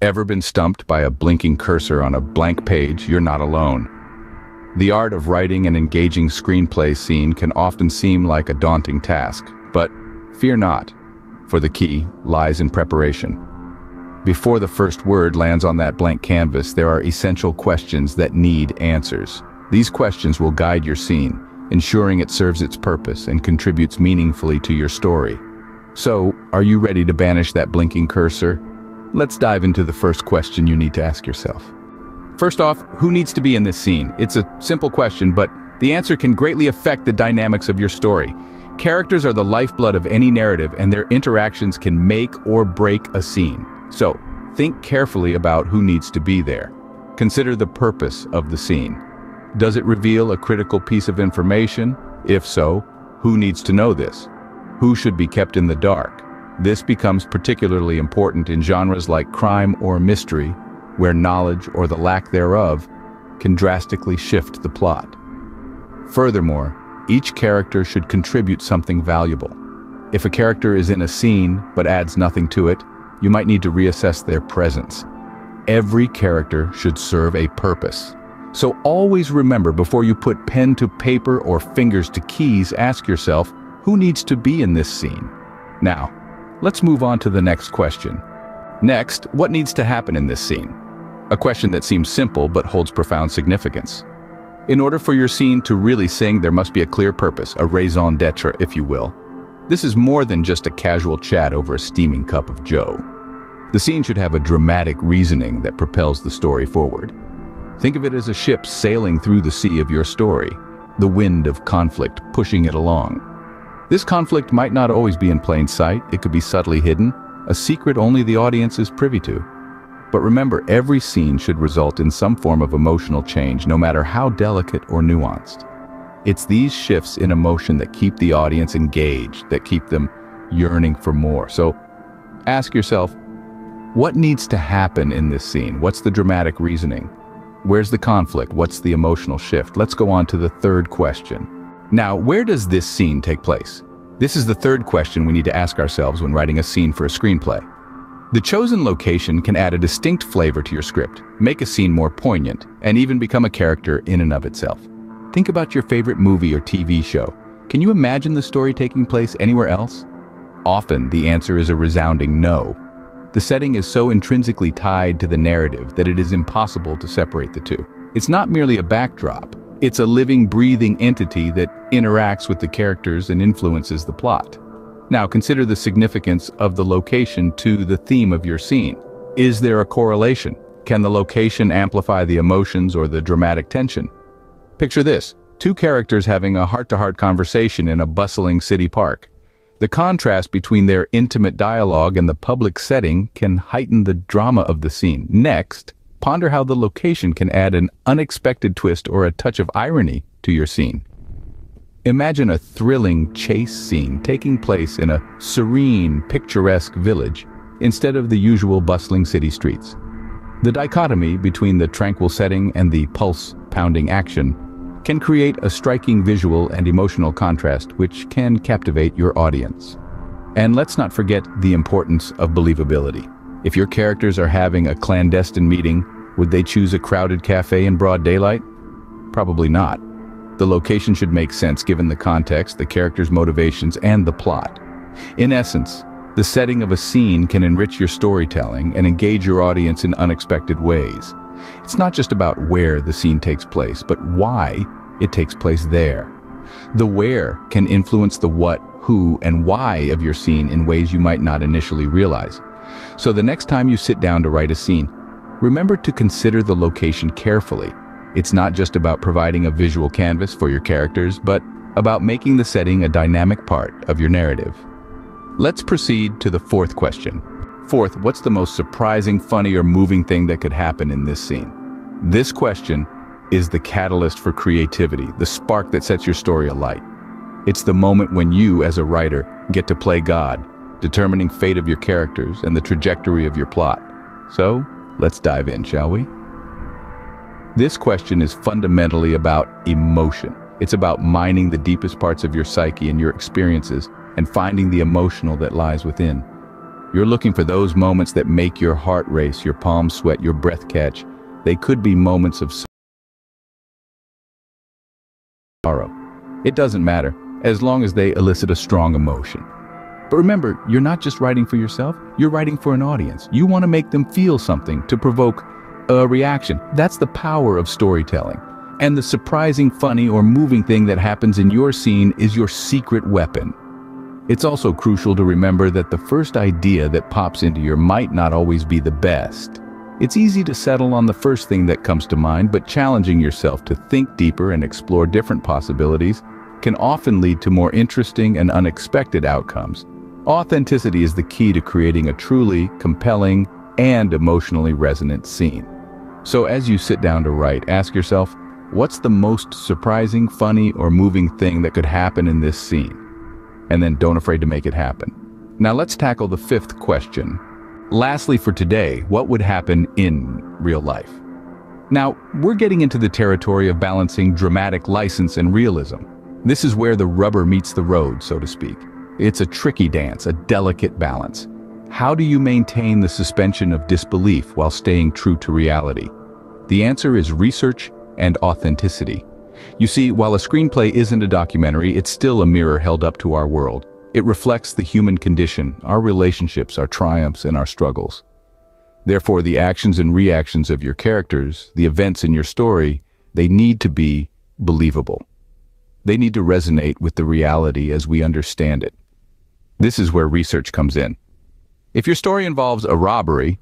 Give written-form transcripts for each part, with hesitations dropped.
Ever been stumped by a blinking cursor on a blank page? You're not alone. The art of writing an engaging screenplay scene can often seem like a daunting task, but fear not, for the key lies in preparation. Before the first word lands on that blank canvas, there are essential questions that need answers. These questions will guide your scene, ensuring it serves its purpose and contributes meaningfully to your story. So, are you ready to banish that blinking cursor? Let's dive into the first question you need to ask yourself. First off, who needs to be in this scene? It's a simple question, but the answer can greatly affect the dynamics of your story. Characters are the lifeblood of any narrative, and their interactions can make or break a scene. So, think carefully about who needs to be there. Consider the purpose of the scene. Does it reveal a critical piece of information? If so, who needs to know this? Who should be kept in the dark? This becomes particularly important in genres like crime or mystery, where knowledge or the lack thereof can drastically shift the plot. Furthermore, each character should contribute something valuable. If a character is in a scene but adds nothing to it, you might need to reassess their presence. Every character should serve a purpose. So always remember, before you put pen to paper or fingers to keys, ask yourself, who needs to be in this scene? Now, let's move on to the next question. Next, what needs to happen in this scene? A question that seems simple but holds profound significance. In order for your scene to really sing, there must be a clear purpose, a raison d'etre, if you will. This is more than just a casual chat over a steaming cup of joe. The scene should have a dramatic reasoning that propels the story forward. Think of it as a ship sailing through the sea of your story, the wind of conflict pushing it along. This conflict might not always be in plain sight, it could be subtly hidden, a secret only the audience is privy to. But remember, every scene should result in some form of emotional change, no matter how delicate or nuanced. It's these shifts in emotion that keep the audience engaged, that keep them yearning for more. So ask yourself, what needs to happen in this scene? What's the dramatic reasoning? Where's the conflict? What's the emotional shift? Let's go on to the third question. Now, where does this scene take place? This is the third question we need to ask ourselves when writing a scene for a screenplay. The chosen location can add a distinct flavor to your script, make a scene more poignant, and even become a character in and of itself. Think about your favorite movie or TV show. Can you imagine the story taking place anywhere else? Often, the answer is a resounding no. The setting is so intrinsically tied to the narrative that it is impossible to separate the two. It's not merely a backdrop. It's a living, breathing entity that interacts with the characters and influences the plot. Now, consider the significance of the location to the theme of your scene. Is there a correlation? Can the location amplify the emotions or the dramatic tension? Picture this: two characters having a heart-to-heart conversation in a bustling city park. The contrast between their intimate dialogue and the public setting can heighten the drama of the scene. Next, ponder how the location can add an unexpected twist or a touch of irony to your scene. Imagine a thrilling chase scene taking place in a serene, picturesque village instead of the usual bustling city streets. The dichotomy between the tranquil setting and the pulse-pounding action can create a striking visual and emotional contrast which can captivate your audience. And let's not forget the importance of believability. If your characters are having a clandestine meeting, would they choose a crowded cafe in broad daylight? Probably not. The location should make sense given the context, the characters' motivations, and the plot. In essence, the setting of a scene can enrich your storytelling and engage your audience in unexpected ways. It's not just about where the scene takes place, but why it takes place there. The where can influence the what, who, and why of your scene in ways you might not initially realize. So the next time you sit down to write a scene, remember to consider the location carefully. It's not just about providing a visual canvas for your characters, but about making the setting a dynamic part of your narrative. Let's proceed to the fourth question. Fourth, what's the most surprising, funny, or moving thing that could happen in this scene? This question is the catalyst for creativity, the spark that sets your story alight. It's the moment when you, as a writer, get to play God, determining fate of your characters and the trajectory of your plot. So, let's dive in, shall we? This question is fundamentally about emotion. It's about mining the deepest parts of your psyche and your experiences and finding the emotional that lies within. You're looking for those moments that make your heart race, your palms sweat, your breath catch. They could be moments of sorrow. It doesn't matter, as long as they elicit a strong emotion. But remember, you're not just writing for yourself, you're writing for an audience. You want to make them feel something, to provoke a reaction. That's the power of storytelling. And the surprising, funny, or moving thing that happens in your scene is your secret weapon. It's also crucial to remember that the first idea that pops into your might not always be the best. It's easy to settle on the first thing that comes to mind, but challenging yourself to think deeper and explore different possibilities can often lead to more interesting and unexpected outcomes. Authenticity is the key to creating a truly compelling and emotionally resonant scene. So as you sit down to write, ask yourself, what's the most surprising, funny, or moving thing that could happen in this scene? And then don't afraid to make it happen. Now let's tackle the fifth question. Lastly for today, what would happen in real life? Now, we're getting into the territory of balancing dramatic license and realism. This is where the rubber meets the road, so to speak. It's a tricky dance, a delicate balance. How do you maintain the suspension of disbelief while staying true to reality? The answer is research and authenticity. You see, while a screenplay isn't a documentary, it's still a mirror held up to our world. It reflects the human condition, our relationships, our triumphs, and our struggles. Therefore, the actions and reactions of your characters, the events in your story, they need to be believable. They need to resonate with the reality as we understand it. This is where research comes in. If your story involves a robbery,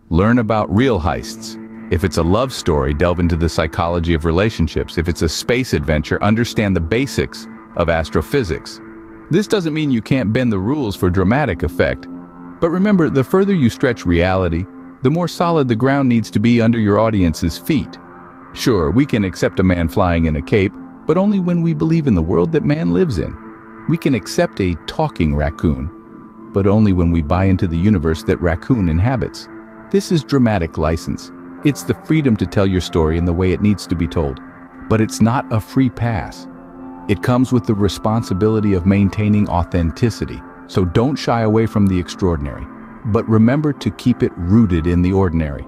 learn about real heists. If it's a love story, delve into the psychology of relationships. If it's a space adventure, understand the basics of astrophysics. This doesn't mean you can't bend the rules for dramatic effect. But remember, the further you stretch reality, the more solid the ground needs to be under your audience's feet. Sure, we can accept a man flying in a cape, but only when we believe in the world that man lives in. We can accept a talking raccoon, but only when we buy into the universe that raccoon inhabits. This is dramatic license. It's the freedom to tell your story in the way it needs to be told. But it's not a free pass. It comes with the responsibility of maintaining authenticity. So don't shy away from the extraordinary, but remember to keep it rooted in the ordinary.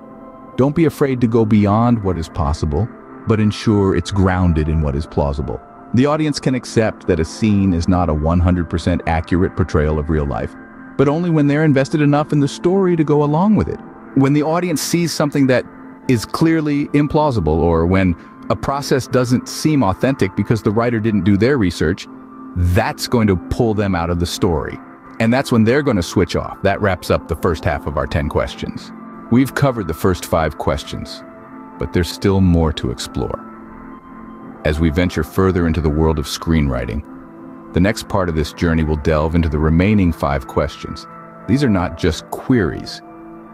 Don't be afraid to go beyond what is possible, but ensure it's grounded in what is plausible. The audience can accept that a scene is not a 100% accurate portrayal of real life, but only when they're invested enough in the story to go along with it. When the audience sees something that is clearly implausible, or when a process doesn't seem authentic because the writer didn't do their research, that's going to pull them out of the story. And that's when they're going to switch off. That wraps up the first half of our 10 questions. We've covered the first 5 questions, but there's still more to explore. As we venture further into the world of screenwriting, the next part of this journey will delve into the remaining 5 questions. These are not just queries.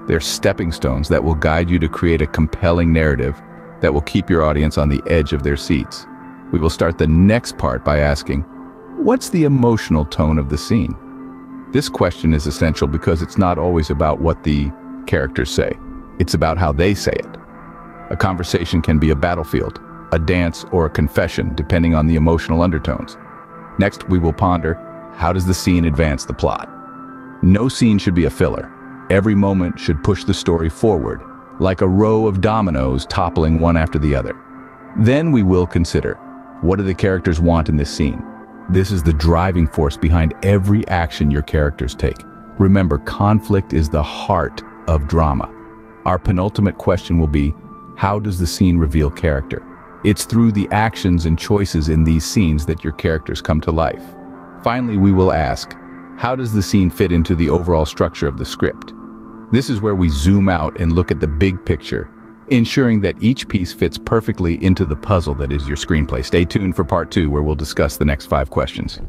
They're stepping stones that will guide you to create a compelling narrative that will keep your audience on the edge of their seats. We will start the next part by asking, what's the emotional tone of the scene? This question is essential because it's not always about what the characters say. It's about how they say it. A conversation can be a battlefield, a dance, or a confession, depending on the emotional undertones. Next, we will ponder, how does the scene advance the plot? No scene should be a filler. Every moment should push the story forward, like a row of dominoes toppling one after the other. Then we will consider, what do the characters want in this scene? This is the driving force behind every action your characters take. Remember, conflict is the heart of drama. Our penultimate question will be, how does the scene reveal character? It's through the actions and choices in these scenes that your characters come to life. Finally, we will ask, how does the scene fit into the overall structure of the script? This is where we zoom out and look at the big picture, ensuring that each piece fits perfectly into the puzzle that is your screenplay. Stay tuned for part 2, where we'll discuss the next 5 questions.